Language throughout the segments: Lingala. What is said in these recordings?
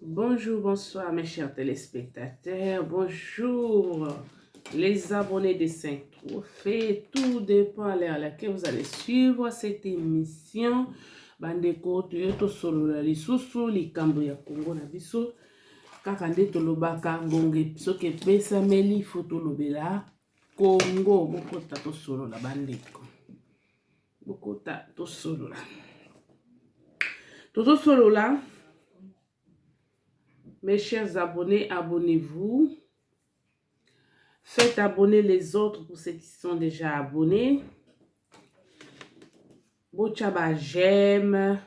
Bonjour, bonsoir mes chers téléspectateurs, bonjour les abonnés des 5 trophées, tout dépend à l'heure à laquelle vous allez suivre cette émission. Bandeko toyoto solo la lisusu likambo ya Congo na biso kaka nde tolobaka ngonge soki epesameli fo tolobela Congo bokota tosolola bandeko bokota tosolola tozosolola. Mes chers abonnés, abonnez-vous. Faites abonner les autres pour ceux qui sont déjà abonnés. Bochaba j'aime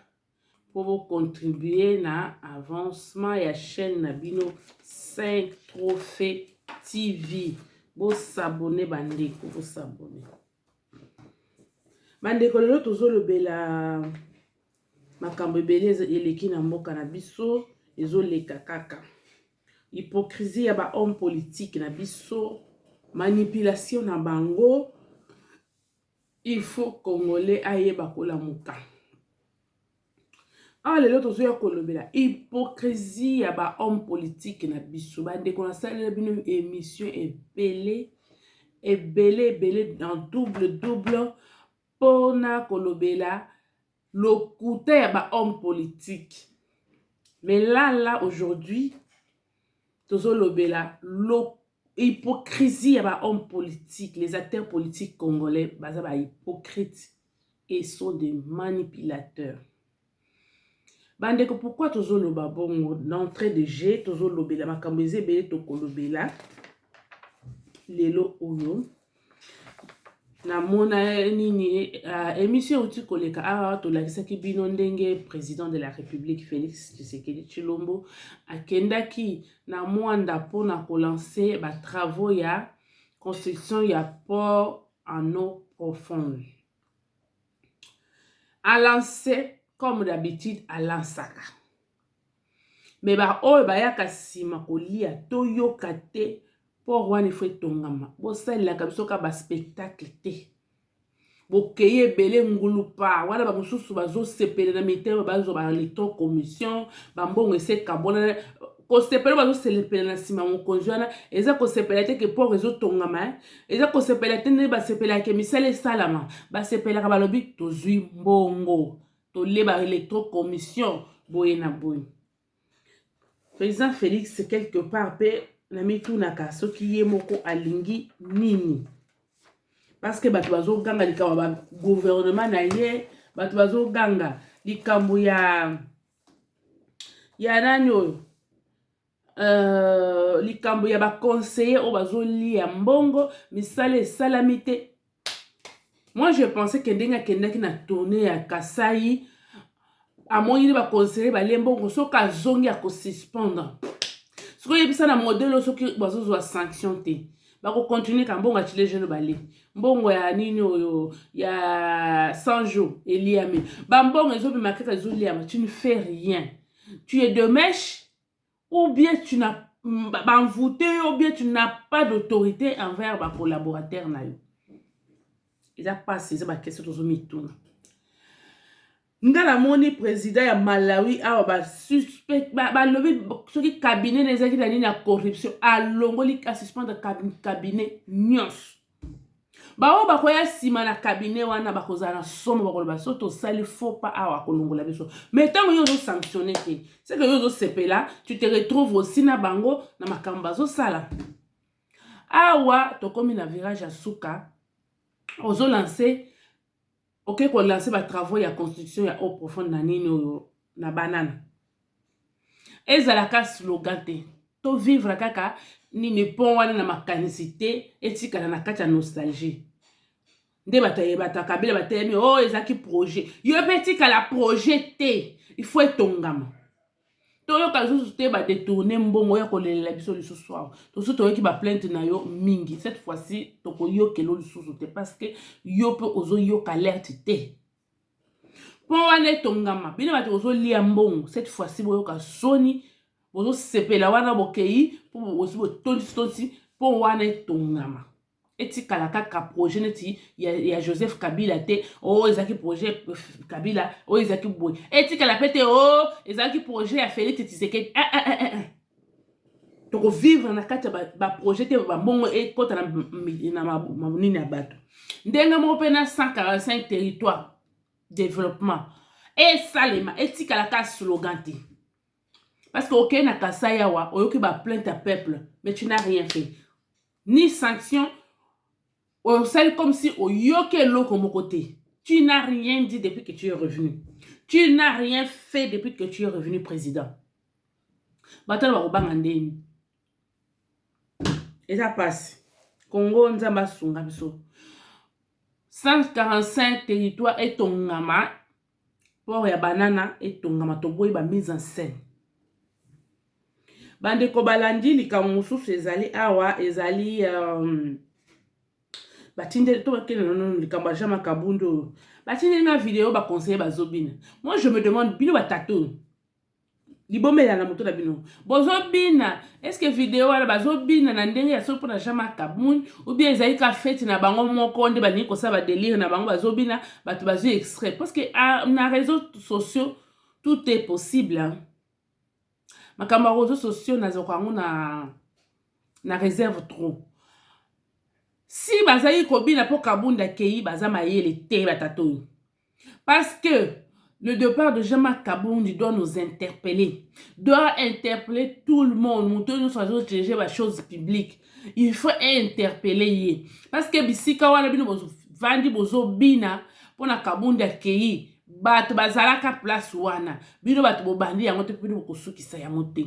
pour vous contribuer à l'avancement et à la chaîne Nabino 5 trophées TV. Vous s'abonnez, bandeko, vous s'abonnez. Bandeko, le tozo le bela makambo beleza eleki na mboka na biso. Ezoleka kaka hypocrisie ya ba homme politique na biso, manipulation na bango. Il faut congolais ayeba kolamuka. Lelo tozoya kolobela hypocrisie ya ba homme politique na biso. Bandeko na salela bino émission ebele en double pona kolobela lokuta ya ba homme politique. Mais là, aujourd'hui, l'hypocrisie à hommes politiques, les acteurs politiques congolais, bah, hypocrites et sont des manipulateurs. Bandeko, pourquoi tozo loba bongo d'entrée de jeu, tozo lobela makambeze bele toko lobela lelo oyo. Na mona nini émission uti koleka awa tolakisaki bino ndenge président de la République Félix Tshisekedi Tshilombo akendaki na mwanda pona kolancer ba travaux ya construction ya port en eau profonde. A lancé comme d'habitude à lansaka. Mais ba oyo bayaka sima kolia toyoka te. Pour wana ifo tongama bo sala kabisoka ba spectacle te bo keye belé ngulupa wana ba mususu bazo sepele na mitema bazo ba lito commission ba mbongo ese kabona ko sepele bazo selepele na sima mokonzi wana eza ko sepele te ke pour rezo tongama eza ko sepele te ne ba sepele ke misale salama ba sepele ka balobi tozui mbongo to leba electro commission boye na boye. Président Félix quelque part pe na mitunaka soki ye moko alingi nini parce que batu bazo ganga likambo ba gouvernement na ye batu bazo ganga likambo ya nani oyo likambo ya ba conseiller o bazo lia mbongo misale salamité. Moi je pensais que ndenga kendaki na tournée ya Kasai amoni ba conseiller ba lembongo soka zongi ya ko suspendre. Ce que ça na modèle soki bazo zo sanction te ba ko continuer ka mbongo atile jeune balé mbongo ya nini oyo ya 100 jours eliami ba mbongo ezo bi makaka ezo liama. Tu ne fais rien, tu es de mèche ou bien tu n'as ba envoûté ou bien tu n'as pas d'autorité envers ba collaborateur na yo. Ils a passé ça ba question to zo mituna. Ngala moni président ya Malawi awa ba suspect ba lobi soki cabinet nezaki na nini na corruption alongoli ka suspendre cabinet nyos ba o ba koya sima na cabinet wana ba kozana somo ba koloba soto sali faut pas awa kolongola biso mais tant yo zo sanctionner te c'est que yo zo sepela tu te retrouves aussi na bango na makamba zo sala awa to komi na virage ya suka ozo lancer. Ok, qu'on lance les travaux de construction ya eau profonde na nini na banane. Ezalaka slogan te. To vivre kaka nini pon wana na makanicité etika na kati ya nostalgie. Nde bata kabila batemi oh ezaki projet. Yo betika la projet te. Il faut etongama. To yo kazusu te ba détourner mbongo ya kolela biso lisusu awa. To so to ki ba plainte na yo mingi. Cette fois-ci to ko yo kelo lisusu te parce que yo pe ozo yo alerte te. Pour wana tongama bino ba ozo lia mbongo cette fois-ci boyo ka soni ozo sepela wana bokei pour ozo tonsi pour wana tongama. etikala kaka projet neti ya Joseph Kabila te oh ezaki projet Kabila oh ezaki boy etikala pete oh ezaki projet ya Félix Tshisekedi toko vivre na kati ba projet te ba mbongo ekota na nini ya bato ndenge moko pe na 145 territoires développement et salema etikala ka slogan te parce que ok na Kasai awa oyoki ba plainte à peuple mais tu n'as rien fait ni sanction. C'est comme si au yoke loko mokote. Tu n'as rien dit depuis que tu es revenu. Tu n'as rien fait depuis que tu es revenu président. Batal ba kobanga ndeni. Et ça passe. Congo nzamba sunga biso. 145 territoires et tongama. Port ya banana et tongama toboyi ba mise en scène. Bande ko balandi likambo mosusu ezali awa ezali batinde to bakene non likambo jama kabundo batinde na vidéo ba conseiller bazobina. Moi je me demande bino batato libomela na moto na bino bozobina est-ce que vidéo ala bazobina na ndenge ya sopo na jama kabun ou bien ezali ka fête na bango moko nde bani ko sa ba délire na bango bazobina batu bazo extrait parce que na réseaux sociaux tout est possible hein? Makamba réseaux sociaux na zokango na réserve trop. Si bazali kobina po kabunda kei bazama yele te batato. Parce que le départ de Jean-Marc Kabundi doit nous interpeller. Doit interpeller tout le monde. Nous sommes dirigés par choses publiques. Il faut interpeller. Parce que bisika wana bino bozo vandi bozo bina pona kabunda kei bato bazalaka place wana. Bino bato bobandi yango te bino bokosukisa yango te.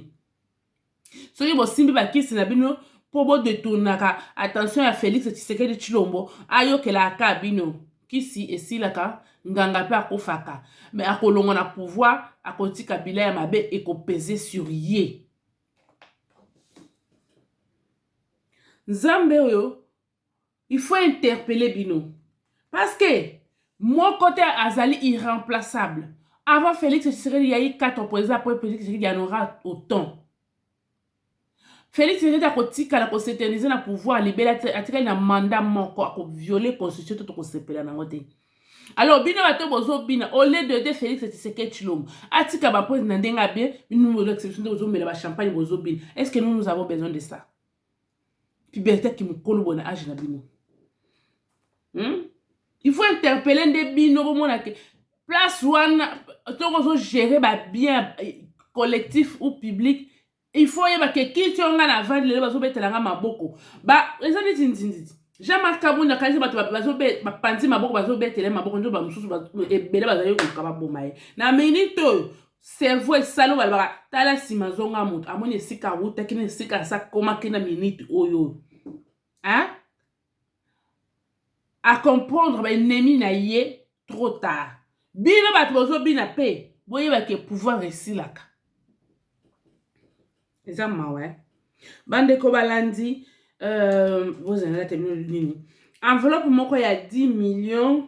Soki bosimbi bakisi na bino pour détourner attention à Félix Tshisekedi Tshilombo ayo kela akabino kisi esilaka nganga pe akofaka mais akolongo na pouvoir akoti Kabila ya mabe ekopeser sur ye Nzambe oyo il faut interpeller bino parce que mon côté azali irremplaçable avant Félix Tshisekedi y a eu 4 opposants après Félix Tshisekedi y en aura autant. Félix Tshisekedi a kotika la s'éterniser na pouvoir libérer atika na mandat moko a violer constitution to ko sepela na ngote. Alors bino bato bozo bina au lieu de Félix Tshisekedi Tshilombo atika ba pose na ndenga bien nous l'exception de bozo mela ba champagne bozo bina. Est-ce que nous avons besoin de ça? Puberté qui me kolo bona âge na bino. Il faut interpeller des bino pour mona que place one to bozo gérer ba bien collectif ou public. Il faut y avoir que qui tu en a la vente les bazo betela nga maboko ba ezali tinzinzi Jean-Marc Kabunda kazi bato bazo be ba panzi maboko bazo betela maboko ndo ba mususu ba ebele bazo ko kaba bomaye na minute cerveau esalo balaba tala sima zonga mutu amoni sika wuta kine sika sa koma kina minute oyo hein à comprendre ba ennemi na ye trop tard bino bato bazo bina pe boye ba ke pouvoir resilaka. Ouais. Bande ko balandi vous en avez nini enveloppe moko ya 10 millions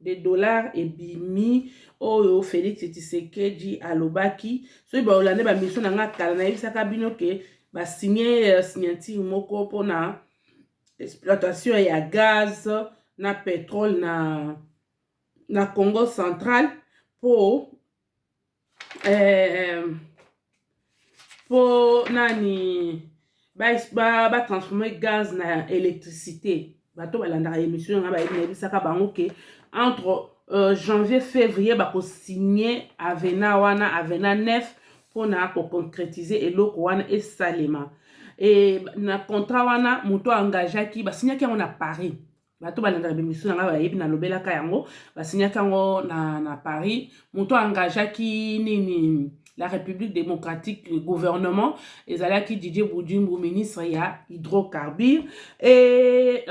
de dollars et bimi oyo Félix Tshisekedi alobaki so ba olande ba mission nga kala na yebisaka bino ke ba signer signature moko pona exploitation ya gaz na pétrole na Congo central pour nani ba transformer gaz na électricité bato balanda émission nga ba ebisaka bango ke entre janvier février ba ko signer avena wana avena 9 pour na ko concrétiser eloko wana esalema et na contrat wana moto engagaki ba signaki yango na Paris bato balanda émission nga ba yebi na lobelaka yango ba signaki yango na Paris moto engagaki nini la République démocratique, le gouvernement, ezalaki Didier Boudimbo, ministre ya hydrocarbures, et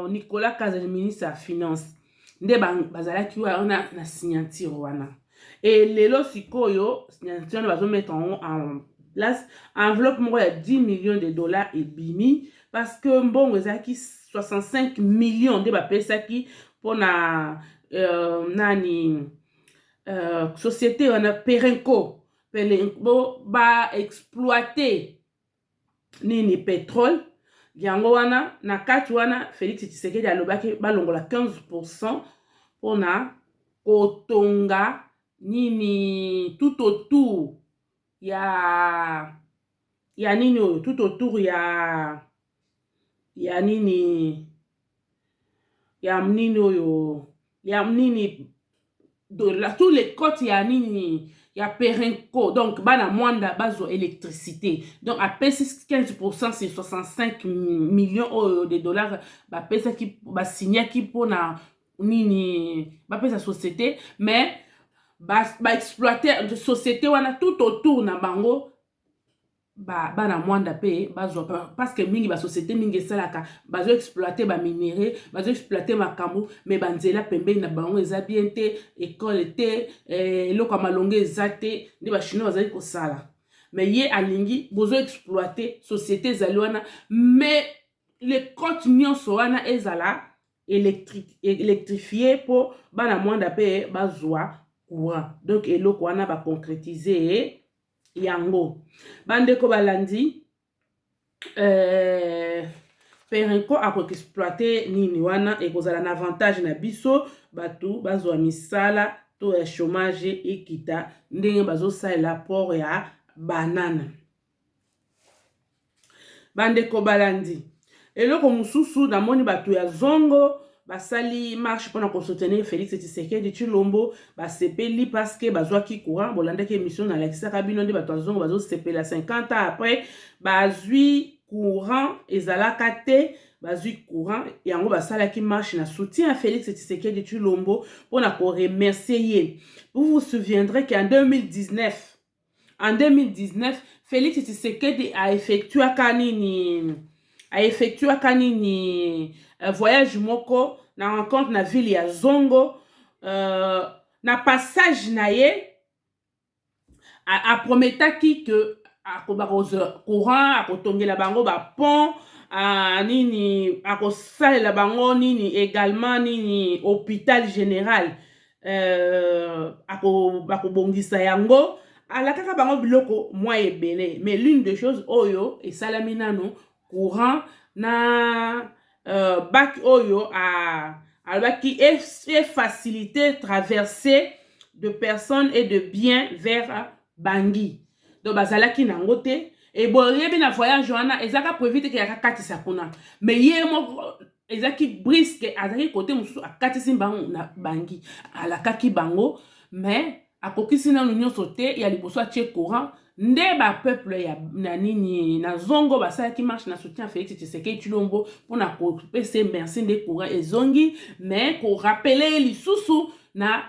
Nicolas Kazali, ministre ya finance. Nde bazalaki wana na signature wana. Et lelo sikoyo, signature na bazo mettre en place enveloppe moko ya 10 millions de dollars et bimi, parce que mbongo ezalaki 65 millions de bapesaki pona nani société wana Perenco ba exploiter nini pétrole yango wana na kati wana Félix Tshisekedi alobaki balongola 15% pona kotonga nini tout autour ya nini oyo tout autour ya nini oyo ya nini tous les côtes ya nini ya Perenco, donc bana mwanda bazo électricité, donc à pèse 15% c'est 65 millions de dollars ba pèse qui ba signer qui pour na nini ba pèse société, mais ba exploiter société wana tout autour na bango bana mwanda pe bazo parce que mingi ba société mingi salaka bazo exploiter ba minéraux, bazo exploiter makambo, mais banzela pembeni na bango eza bien te, école te, eloko malonge eza te, ndi ba chinois bazali ko sala. Mais ye alingi bozo exploiter société ezali wana, mais les côtes nyonso wana ezala électrifié pour bana mwanda pe bazwa courant. Donc eloko wana ba concrétiser yango bandeko balandi Perenco ako exploiter nini wana ekozala na avantage na biso batu bazwa misala to ya chômage ekita ndenge bazo sala port ya banana. Bandeko balandi eloko mususu na moni batu ya zongo basali marche pour na soutenir Félix Tshisekedi Tshilombo basepeli parce que bazwa ki courant bolanda ke émission na Alexa Kabino nde bato zongo bazo sepela 50 ans après bazwi courant ezalaka te bazwi courant yango basala ki marche na soutien à Félix Tshisekedi Tshilombo pour na ko remercier. Vous vous souviendrez qu'en 2019 Félix Tshisekedi a effectué kanini voyage moko na rencontre na ville ya Zongo, na passage na ye a prometaki que akobakoza courant akotongela bango ba pont nini akosalela bango nini également nini hôpital général akobongisa yango alakaka bango biloko mwa ebele. Mais l'une des choses oyo esalami nano courant na bac oyo qui est facilité traverser de personnes et de biens vers Bangui. Donc bazalaki nango te et bon yebi na voyage wana ezaka prévite que yakakatisa kuna, mais ye mo ezaki brisque azaki côté musu akatisi bango na Bangui alakaki bango, mais akokisi na nyonso te ya liboso atie courant nde ba peuple ya na nini na zongo basala ki marche na soutien Félix Tshisekedi Tshilombo pour na ko pese merci de courant ezongi, mais ko rappeler lisusu na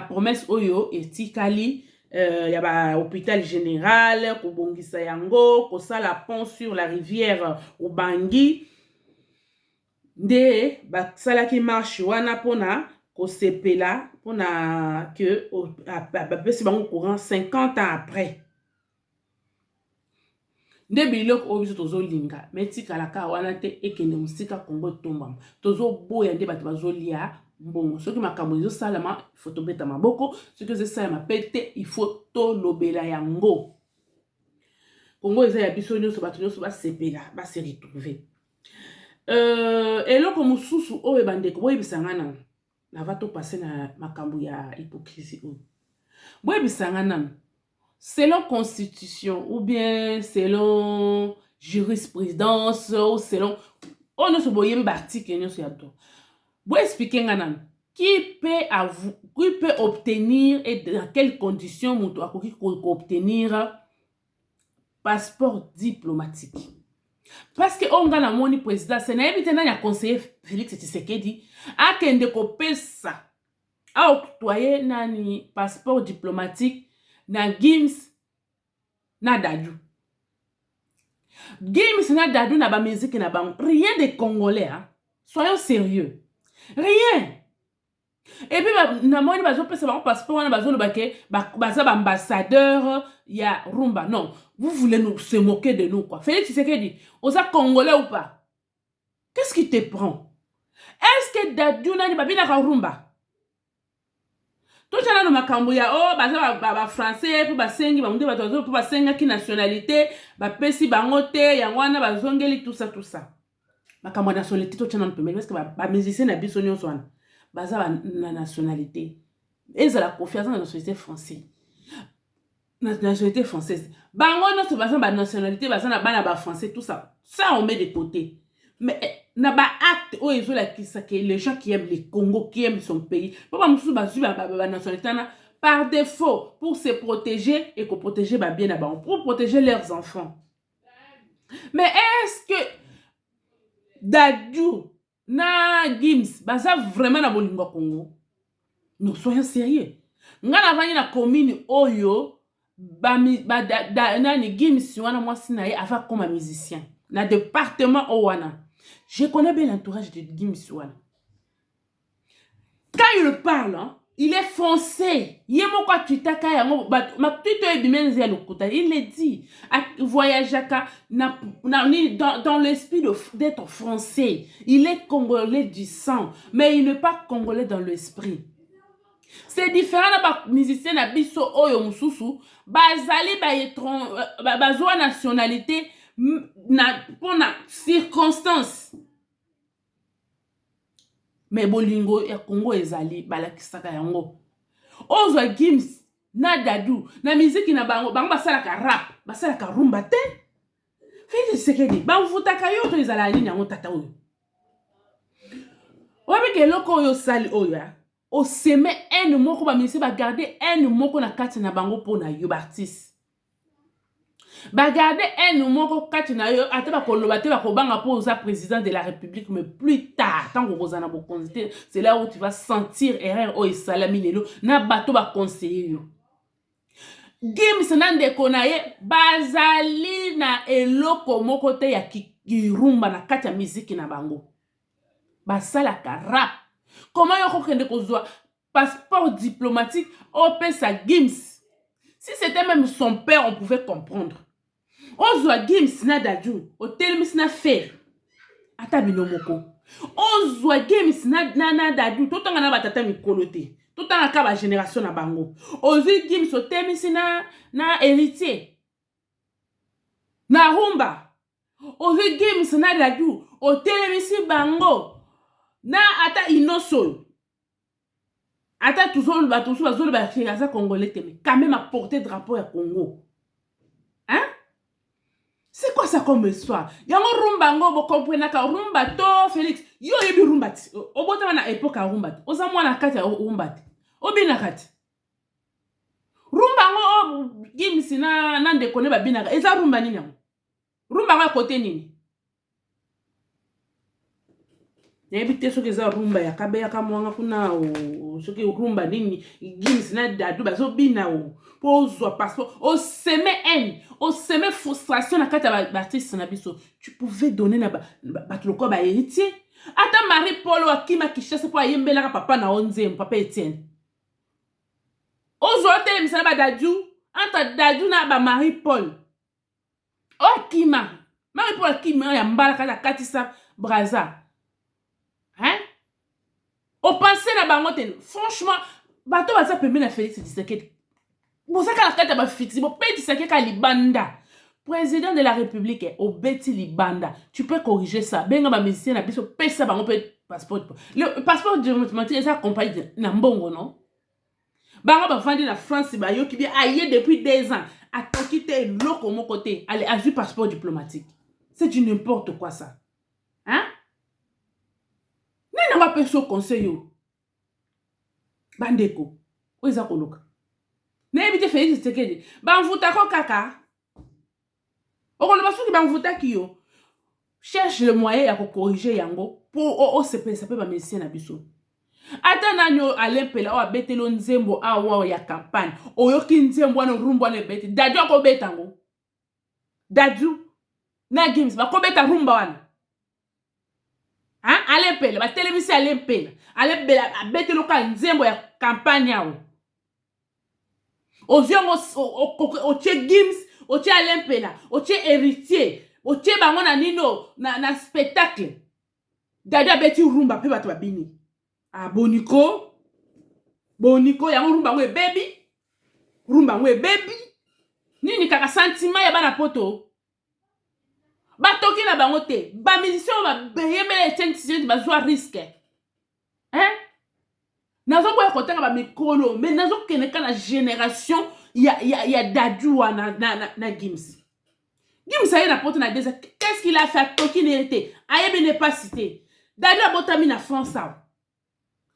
promesse oyo etikali ya ba hôpital général ko bongisa yango ko sala pont sur la rivière Ubangi nde ba sala ki marche wana pona ko sepela pona que ba pese bango courant 50 ans après. Nde biloko oyo biso tozolinga metikalaka wana te ekende musika Kongo tombama tozoboya nde bato bazolia mbongo soki makambo ezosalama il faut tobeta maboko, soki ezosalama pe te il faut tolobela yango. Kongo eza ya biso nyonso bato nyonso basepela base retrouver. Eloko mususu oyo bandeko boyebisanga nanu nava topase na makambo ya hypocrisie oyo boyebisanga nanu selon constitution ou bien selon jurisprudence ou selon on ne se boyem article nyonso ya to bo expliquer nga nanu qui peut obtenir et dans quelles conditions muto akoki ko obtenir passeport diplomatique. Parce que on a moni président c'est na éviter na ya conseiller Félix Tshisekedi akende ko pesa a octroyer nani passeport diplomatique na Gims na Dadou. Gims na Dadou na ba musique na ba rien de congolais hein? Soyons sérieux. Rien. Et puis na moni bazo pesa ba passeport na bazo lobake baza ba ambassadeur ya Rumba. Non, vous voulez nous se moquer de nous quoi. Félix Tshisekedi, osa congolais ou pas? Qu'est-ce qui te prend? Est-ce que Dadou na ni babina ka Rumba? Tout ça, makambo ya oh ba français pour basengi ba munde bato pour basenga ki nationalité ba pesi bango te yango wana bazongeli tout ça makambo ya nationalité totiana pembeni parce que bamusicien na biso nyonso wana baza na nationalité ezala confiance na nationalité française na nationalité française bango nyonso baza na nationalité baza na bana ba français tout ça on met de côté mais na ba acte oyo ezolakisa que les gens qui aiment le Congo qui aiment son pays po bamosusu bazwi ba nationalité wana par défaut pour se protéger et que protéger ba bien na bango pour protéger leurs enfants. Mais est-ce que Dadju na Gims baza vraiment na bolingo Congo? Nous soyons sérieux. Nga na vangi na commune oyo nani Gims wana mwasi na ye ava comme musicien na département owana. Je connais bien l'entourage de Gims wana. Quand il parle, hein, il est foncé. Il le dit. Voyage dans l'esprit d'être français. Il est congolais du sang, mais il n'est pas congolais dans l'esprit. C'est différent de musicien na biso oyo mususu bazali bazwa nationalité pour na circonstance. Mais bolingo ya Congo ezali balakisaka yango. Ozwa Gims na Dadju na musique na bango basalaka rap, basalaka rumba te. Félix Tshisekedi bamvutaka yo to ezala nini yango tata oyo. Wabike loko oyo sali oyo ya. O seme ene moko ba musique ba garder ene moko na kati na bango pona yo artiste. Ba garder ene moko kati na yo ate ba koloba te ba kobanga po oza président de la République mais plus tard tant que vous en avez consulté c'est là où tu vas sentir erreur o salami lelo na bato ba conseiller yo. Gims nande konaye bazali na eloko moko te ya kirumba na kati ya musique na bango. Basalaka rap. Comment yo kokende kozwa passeport diplomatique au pesa Gims? Si c'était même son père, on pouvait comprendre. Ozwa Gims na Dadju, o telmis na fer. Ata binomoko. Ozwa Gims na Dadju, tout en a batata mikolo te. Tout en a ka génération na bango. Ozwa Gims o telmis na héritier. Na rumba. Ozwa Gims na Dadju, o telmis bango. Na ata inosol. Ata toujours bazolo ba kiaza congolais mais quand même à porter drapeau à Congo. Hein? C'est quoi ça comme histoire? Yango rumba ngo bo comprendre ka rumba to Félix. Yo yebi rumba ti. Obota na époque a rumba. Oza mwana kati ya rumba. Obina kati. Rumba ngo Gims na ndekone ba bina. Eza rumba nini yango? Rumba ngo côté nini? Nebite soki eza rumba ya kabeya kamwanga kuna soki rumba nini Gims na Dadju bazo bina pozwa passeport o seme haine o seme frustration na kati ya artiste na biso tu pouvais donner na bato loko ba héritier ata Marie Paul akima Kishasa po ayembelaka papa na onzem papa Etienne ozwa telemisa na ba Dadju entre Dadju na ba Marie Paul okima Marie Paul akima ya mbala kati sa braza. Hein? Au passé na bangote, franchement, bato baza pembe na Félix Tshisekedi. Bosa ka kata ba fixi, bo peti Tshisekedi ka libanda. Président de la République au beti libanda. Tu peux corriger ça. Benga ba musicien na biso pesa bango pe passeport. Le passeport diplomatique est accompagné na mbongo non? Bango ba vandi na France ba yo ki bi aye depuis 2 ans. Atoki te loko mon côté, allez a vu passeport diplomatique. C'est du n'importe quoi ça. Hein? Nena ba peso conseil yo. Bandeko. Oza koloka. Na ebite Félix Tshisekedi. Ba mvuta ko kaka. Okoloba soki ba mvuta ki yo. Cherche le moyen ya ko corriger yango pour OCP ça peut ba médecin na biso. Ata nanyo alempela o abetelo nzembo awa ya campagne. Oyoki nzembo wana rumba na beti. Dadju ko betango. Dadju na Gims ba ko beta rumba wana. Hein? Alempela ba télévisé alempela. Alempela abetelo ka nzembo ya campagne yawo. Oziongo oche Gims, oche alempela, oche héritier, oche bango na nino na spectacle. Dadju abeti rumba pe bato babini. Ah boniko yango rumba ngwe baby nini kaka sentiment ya bana poto batoki na bango te bamusicien oyo bayembela Etienne Tshisekedi bazwa risque nazoboya kotanga bamikolo me nazokende ka na génération ya Dadju wana na Gims. Gims aye na pote na deza qu'est-ce qu'il a fait atoki nerete ayebi ne pas cité Dadju abotami na France awa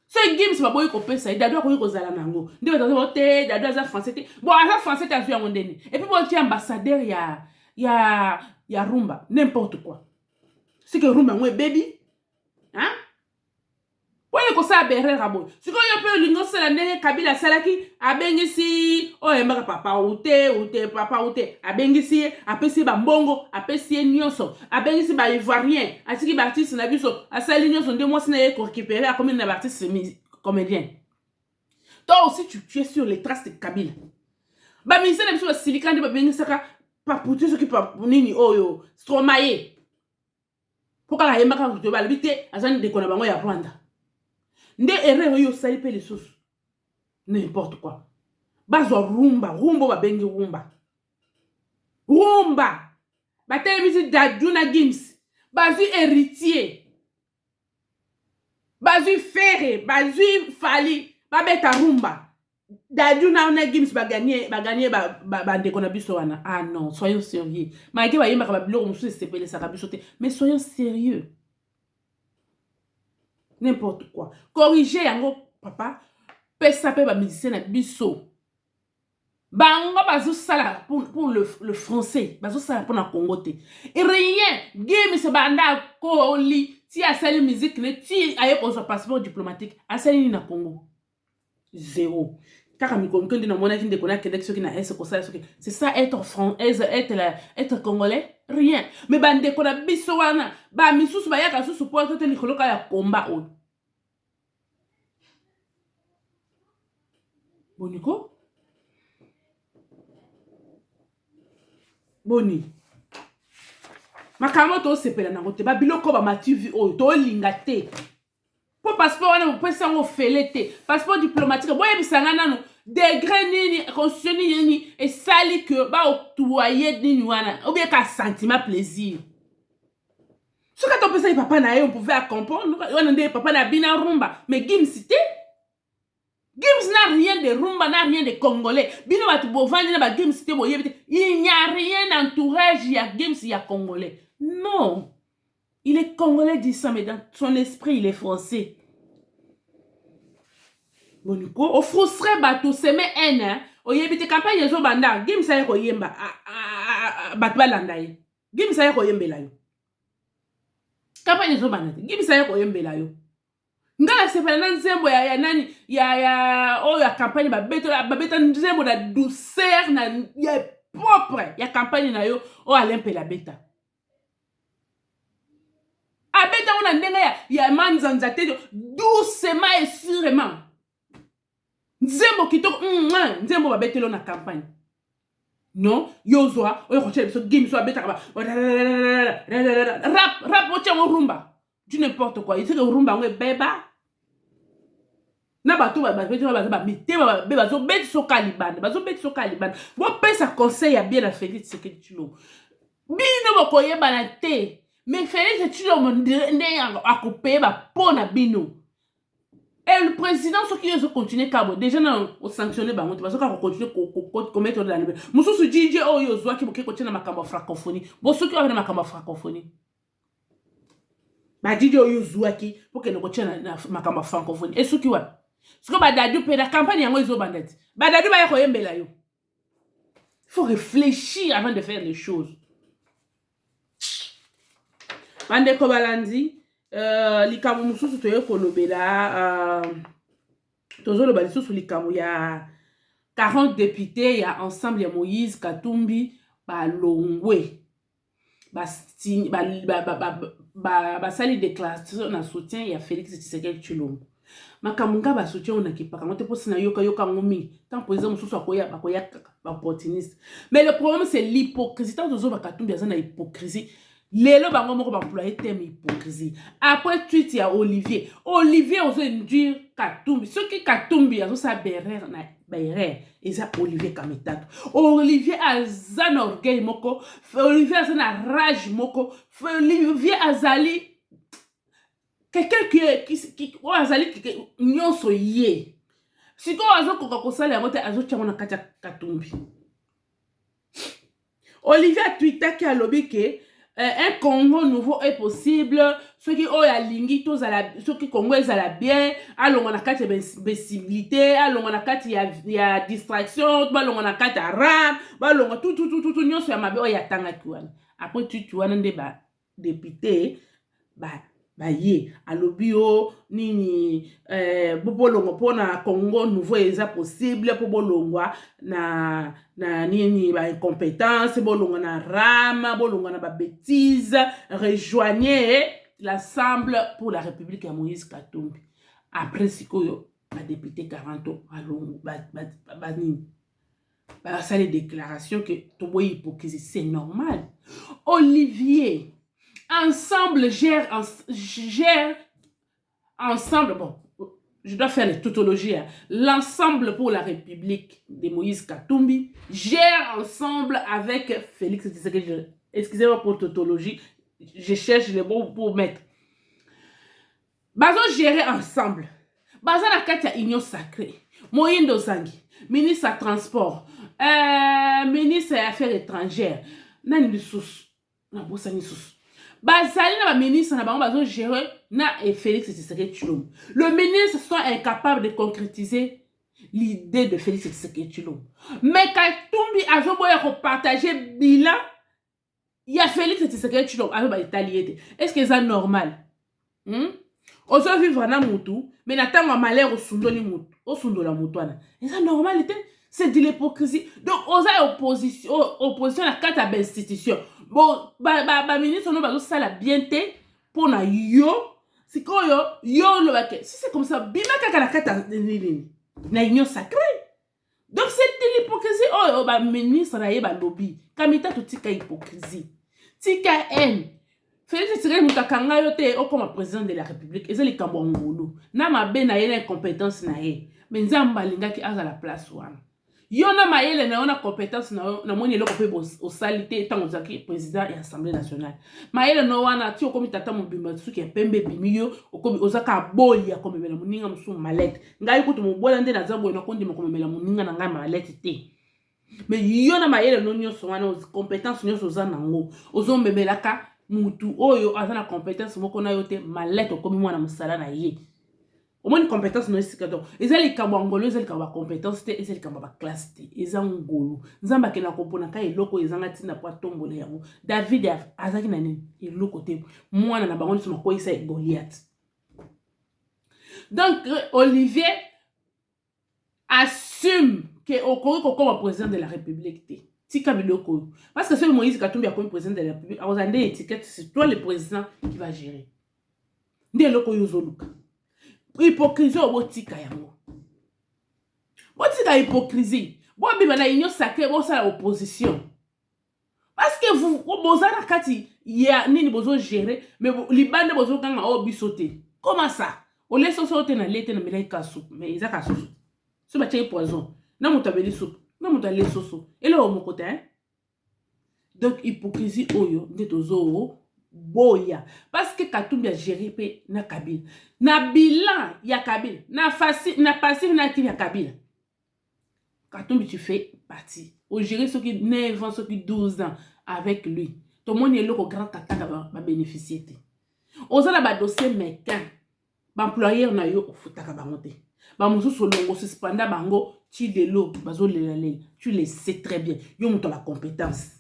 so Gims baboyi kopesa ye Dadju akoki kozala nango nde batazo te Dadju aza français te bon aza français te azwi yango ndeni et puis boti ambassadeur ya rumba n'importe quoi c'est que rumba yango ebebi hein wale kosala berera boy sikoyo pe olingi osala ndenge Kabila asalaki abengisi oyembaka papa ute papa ute abengisi ye apesi bambongo apesi ye nyonso abengisi baivoirien atiki baartiste na biso asali nyonso nde mwasi na ye korécupérer akomi na baartiste comédien. Toi aussi tu es sur les traces de Kabila baministère na biso basilika nde babengisaka paputi soki papunini oyo Stromae pokala ayembaka kuto balobi te aza ndeko na bango ya Rwanda nde erreur yo sali pe lisusu n'importe quoi bazwa rumba babengi rumba batelemisi Dadju na Gims bazwi héritier bazwi Fere bazwi Fali babeta rumba Dadju na Gims baganye bandeko na biso wana. Ah non, soyons sérieux. Malgré bayembaka babiloko mosusu esepelesaka biso te, mais soyons sérieux. N'importe quoi. Corriger yango papa, pesa pe ba musicien na biso. Bango bazo sala pour le français, bazo sala pour na Congo te. Et rien, Gims banda koli, ti asali musique ne ti aye ko passeport diplomatique, asali ni na Congo. Zéro. Car c'est ça être être congolais, rien. Mais bande ko na biso wana ba misusu ba yaka susu po te likoloka ya komba o. Boniko? Boni. Makamo to sepela na ngote ba biloko ba mativi o to linga te. Pour passeport wana vous pouvez s'en felete passeport diplomatique boye bisanga nanu degré nini constitution nini et sali que ba octroyer nini wana ou bien ka sentiment plaisir ce que tu penses papa na on pouvait comprendre on ndé papa na bina rumba mais Gims n'a rien de rumba n'a rien de congolais bino batu bovandi na ba Gims te boye il n'y a rien d'entourage ya Gims ya congolais non. Il est congolais du sang, mais dans son esprit, il est français. Boniko, au frustré bateau, c'est mes haines, hein. Au yébite campagne, ils ont banda, Gims sa yeko yemba, batwa landaye. Gims sa yeko yembe la yo. Campagne, ils ont banda, Gims sa yeko yembe la yo. Ngala sepela na nzembo ya nani, ya campagne, babeta nzembo na douceur, na ya propre, ya campagne na yo, alempe la beta. Abeta on a ndenga ya manzanza te doucement et sûrement nzembo kitoko nzembo babetelo na campagne non yozwa oyo kochela biso Gims abeta ba rap ocha rumba du n'importe quoi il sait que rumba on beba na bato ba mitema ba zo bet so kalibanda bo pesa conseil ya bien la Félix Tshisekedi Tshilombo bino bokoyeba na te. Mais Félix Tshilombo nde akopé ba pona bino. Et le président ce qui veut continuer kabo déjà na o sanctionner bango parce que continuer commettre de la liberté. Mususu DJ oyo zwa ki boke continuer na makambo francophonie. Bo soki wa na makambo francophonie. Ba DJ oyo zwa ki pour que ne continuer na makambo francophonie. Et soki wa. Siko ba Dadju pe la campagne yango ezo bandati. Ba Dadju ba yako yembela yo. Il faut réfléchir avant de faire les choses. Bande ko balandi likamu mususu toye kolobela tozoloba lisusu likamu ya 40 députés ya ensemble ya Moïse Katumbi balongwe basali déclaration na soutien ya Félix Tshisekedi Tshilombo makamunga ba soutien on akipaka ngote posi na yoka ngomi tant président mususu akoya opportuniste mais le problème c'est l'hypocrisie tant tozoba Katumbi azana hypocrisie. Lelo bango moko ba employer terme hypocrisie. Après tweet ya Olivier ozo induire Katumbi. Ce qui Katumbi azo sa berrer na bayere eza Olivier Kamitato. Olivier aza na orgueil moko, Olivier aza na rage moko, Olivier azali quelqu'un qui azali nyonso ye. Siko azokoka kosala yango te azotiango na kati ya Katumbi. Olivier a tweeté qui a lobby que un Congo nouveau est possible. Ceux qui ont la lingi, ceux qui Congo est à la bien, allons on a quatre possibilités, allons on a quatre il y a distraction, allons on a quatre ram, allons tout nous sur ma il y a tanga tuan. Après tu vois un débat député, bah ye alobio nini bobolongo pona Congo nouveau est possible pour bolongwa na nini ba incompétence bolongo na rama bolongo na ba bêtise. Rejoignez l'Assemble pour la République à Moïse Katumbi. Après sikoyo ba député 40 ans alongo ba nini ba ça les déclarations que tobo hypocrisie, c'est normal. Olivier ensemble gère ensemble, bon, je dois faire les tautologies, hein. L'ensemble pour la République de Moïse Katumbi gère ensemble avec Félix Tshisekedi. Excusez-moi pour tautologie, je cherche les mots pour mettre. Bazo gérer ensemble. Bazo na kati ya union sacrée. Moyindo Zangi, ministre à transport, ministre des affaires étrangères. Nani de sous, na bossa ni sous. Bazali na ministre na bango bazo gérer na Félix Tshisekedi Tshilombo. Le ministre sont incapables de concrétiser l'idée de Félix Tshisekedi Tshilombo. Mais Katumbi azo boya ko partager bilan, il y a Félix Tshisekedi Tshilombo azo ba italié. Est-ce que c'est normal? Ozo vivre na mutu, mais natanga malheur au sundoli mutu, au sundola mutuana. C'est normal, c'est de l'hypocrisie. Donc oza opposition à quatre institutions. Bon, ministre no bazo sala bien te pour na yo, si le baké. Si c'est comme ça, bima kaka la kata na union sacrée. Donc c'est de l'hypocrisie. Ministre na ye ba lobby. Kamita to tika hypocrisie. Tika haine. Félix Tshisekedi mutakanga yo te okoma président de la République. Ezali kambo ngulu. Na mabe na ye na incompétence na ye. Mais nzamba lingaki aza la place wana. Yona mayele na yona compétence na moni eloko pe au salité tant ozaki président et assemblée nationale. Mayele no wana ti okomi tata mobimba tsuki ya pembe bimiyo okomi ozaka boya komemela muninga musu malette. Ngai kutu mobola nde na zambo na kondi komemela muninga na ngai malette te. Mais yona mayele no nyonso wana compétence nyonso oza nango ozomemelaka mutu oyo azana compétence moko na yote malette okomi mwana musala na ye. Au moins une compétence non est donc ils ont les kabangolo ils ont les compétences ils ont les kababa classe ils ont ngolo nzamba ke na kompona ka eloko ils ont ngati na kwa tombole yango David azaki na nini eloko te mwana na bango suma ko isa Goliath. Donc Olivier assume que au Congo comme président de la République tika biloko parce que seul Moïse Katumbi a comme président de la République a osandé étiquette c'est toi le président qui va gérer ndé eloko yozoluka. Hypocrisie au botika yango. Botika hypocrisie. Bo bima na union sacrée bo sa opposition. Parce que vous bozana kati ya nini bozo gérer mais libande bozo kanga o bisoté. Comment ça? O laisse sauter na lete na melai ka soupe mais ezaka soupe. So ba tchai poison. Na mutabeli soupe. Na mutale soso. Et là au mon côté hein. Donc hypocrisie oyo ndetozo boya parce que Katumbi a géré pe na Kabila na bilan ya Kabila na facile na passif na actif ya Kabila. Katumbi tu fais partie au gérer ceux qui 9 ans ceux qui 12 ans avec lui tout le monde est là au grand tata va bénéficier ozala ba dossier mekin ba employeur na yo ofutaka bango te ba mususu longo suspenda bango ti lelo bazo lelale tu le sais très bien yo muto la compétence.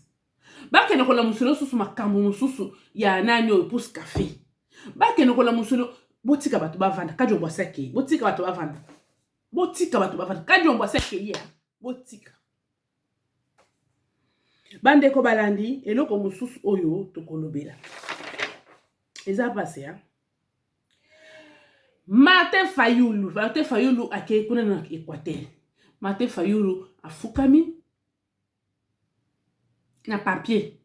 Bake na kola musolo susu makambo mususu ya nani o pousse café. Bake na kola musolo botika batu bavanda kajo mbwasake botika batu bavanda. Botika batu bavanda kajo mbwasake ya botika. Bande ko balandi eloko mususu oyo tokolobela. Eza passé hein. Martin Fayulu ake kuna na Équateur. Martin Fayulu afukami na papier.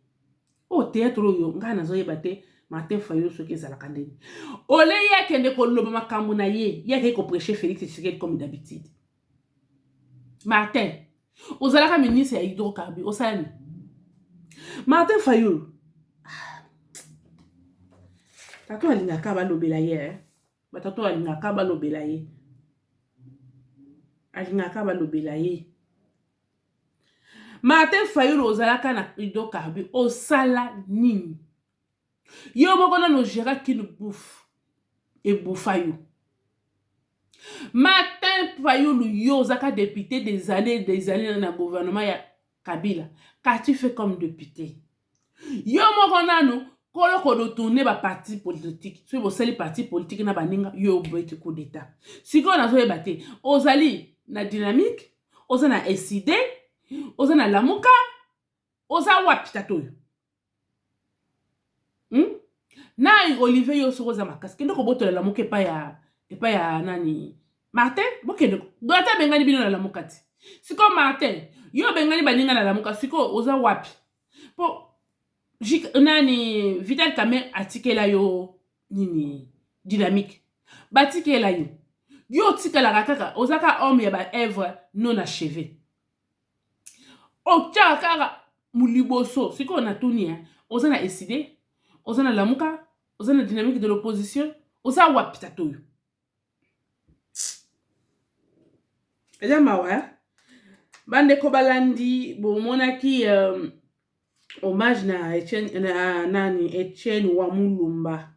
O théâtre yo nga na zoyeba te Martin Fayulu soki ezalaka ndeni. Ole yake nde koloba makambo na ye, yake ko prêcher Félix Tshisekedi comme d'habitude. Martin ozalaka ministre ya hydrocarbure osala Martin Fayulu tato alingaka balobela ye batato alingaka balobela ye Martin Fayulu ozalaka na hydrocarbure osala nini yo moko nano gera kini bouffe ebouffa yo Martin Fayulu yo ozaka député des années dans le gouvernement ya Kabila qu'as-tu fait comme député yo moko nano kolo kodo tourner ba parti politique so bosali parti politique na baninga yo boite coup d'état siko na zo ebate ozali na dynamique oza na SID oza na Lamuka oza wapi tatoyo na Olivier yo soko za makasi kende ko botola Lamuka epa ya nani Martin bokende doata bengani bino na Lamuka ti siko Martin yo bengani baninga na Lamuka siko oza wapi po nani Vital Kamerhe atikela yo nini dynamique batikela yo tikala kaka ozaka homme ya ba œuvre non achevé otia kaka muliboso siko na tunia oza na SID oza na Lamuka oza na dynamique de l'opposition oza wapi tatoyo eza mawa bande ko balandi bomonaki hommage na Etienne Wamulumba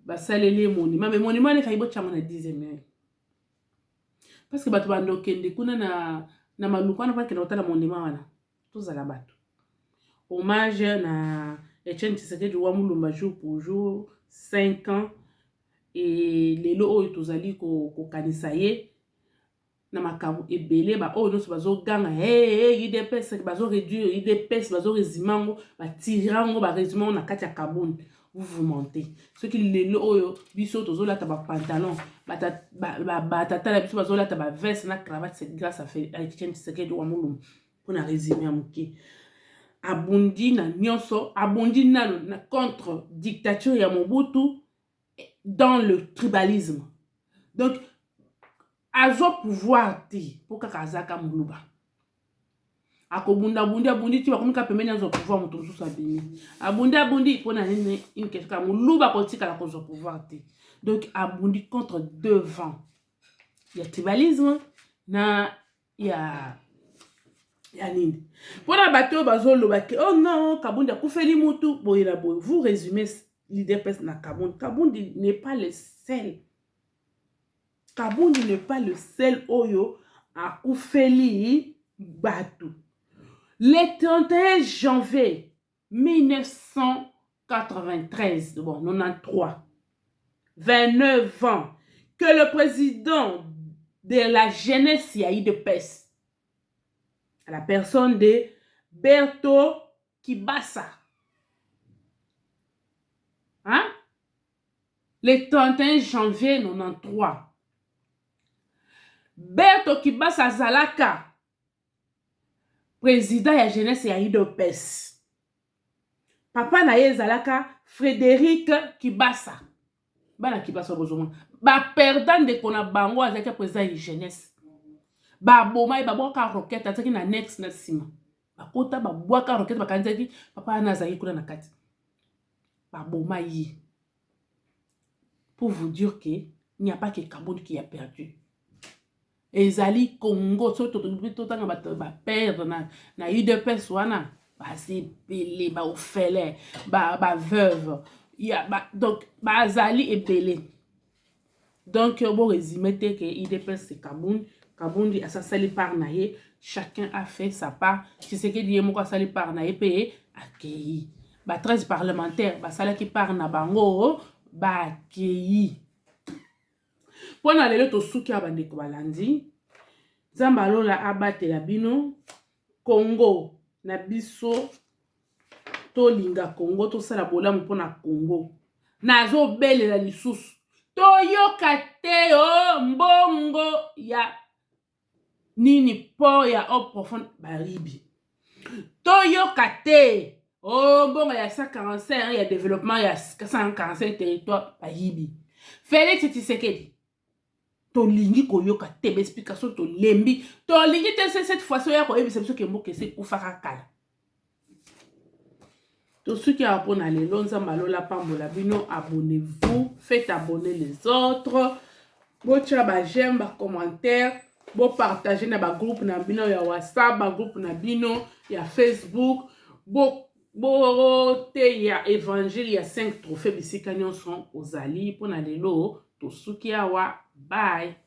basalele monument mais monument ne kaibo chama na 10e parce que bato bandokende kuna na maluko na pakena otala monument wana tozala bato hommage na Etienne Tshisekedi Wamulumba jour pour jour 5 ans et lelo oyo tozali ko kanisa ye na makabu ebele ba oyo nyonso bazoganga IDPS bazo réduire IDPS bazo résimango ba tirango ba résimango na kati ya Kabund vous mentez ce qui lelo oyo biso tozolata ba pantalon ba tata biso bazolata ba veste na cravate c'est grâce à Etienne Tshisekedi Wamulumba pour na résumer amuki abundi na nyonso abundi na contre dictature ya Mobutu dans le tribalisme donc azo pouvoir ti pour kakazaka muluba akobunda bundi ti bakomika pembeni azo pouvoir moto mususu abimi abundi pona nini une question muluba kotika la kozo pouvoir ti donc abundi contre deux vents ya tribalisme na ya nini pona bato bazoloba ke oh non Kabundi akufeli mutu boyela boy vous résumez l'IDPS na Kabundi n'est pas le seul Kabundi n'est pas le seul oyo akufeli batu. Le 31 janvier 1993, bon, 93, 29 ans, que le président de la jeunesse IDPS, à la personne de Berto Kibasa, hein? Le 31 janvier 93, Berto Kibasa Zalaka, président de la jeunesse IDPS. Papa na ye Zalaka, Frédéric Kibasa. Bana Kibasa bozoma. Ba perdant de kona bango azaki président de jeunesse. Ba boma ba boka roquette azaki na next na sima. Ba kota ba boka roquette ba kanzaki papa na azaki kuna na kati. Ba boma yi. Pour vous dire que il n'y a pas que Kabundi qui a perdu. Ezali Congo so to tanga ba perdre na UDPS wana ba sepele ba ofele ba veuve ya ba donc ba zali epele donc bon résumé te que UDPS c'est Kabundi a sali par naye chacun a fait sa part tu sais que die moko sali par naye pe accueilli ba 13 parlementaires ba sala ki par na bango ba accueilli pona lelo to suki abandeko balandi Zamba lola abatela bino Congo na biso to linga Congo to sala bolamu mpona Congo nazo belela lisusu to yoka te o mbongo ya nini po ya au profond baribi to yoka te o mbongo ya 145 ya développement ya 145 territoire baribi Félix Tshisekedi tolingi koyoka te ba explication to lembi tolingi te cette fois-ci ya ko ebisa biso ke mboka se kufaka kala to suki apona lelo nzamba alola pambola bino abonnez-vous faites abonner les autres botia ba j'aime ba commentaire bo partager na ba groupe na bino ya WhatsApp ba groupe na bino ya Facebook bo te ya évangile ya 5 trophées bisika nyonso ozali pona lelo to suki awa bye.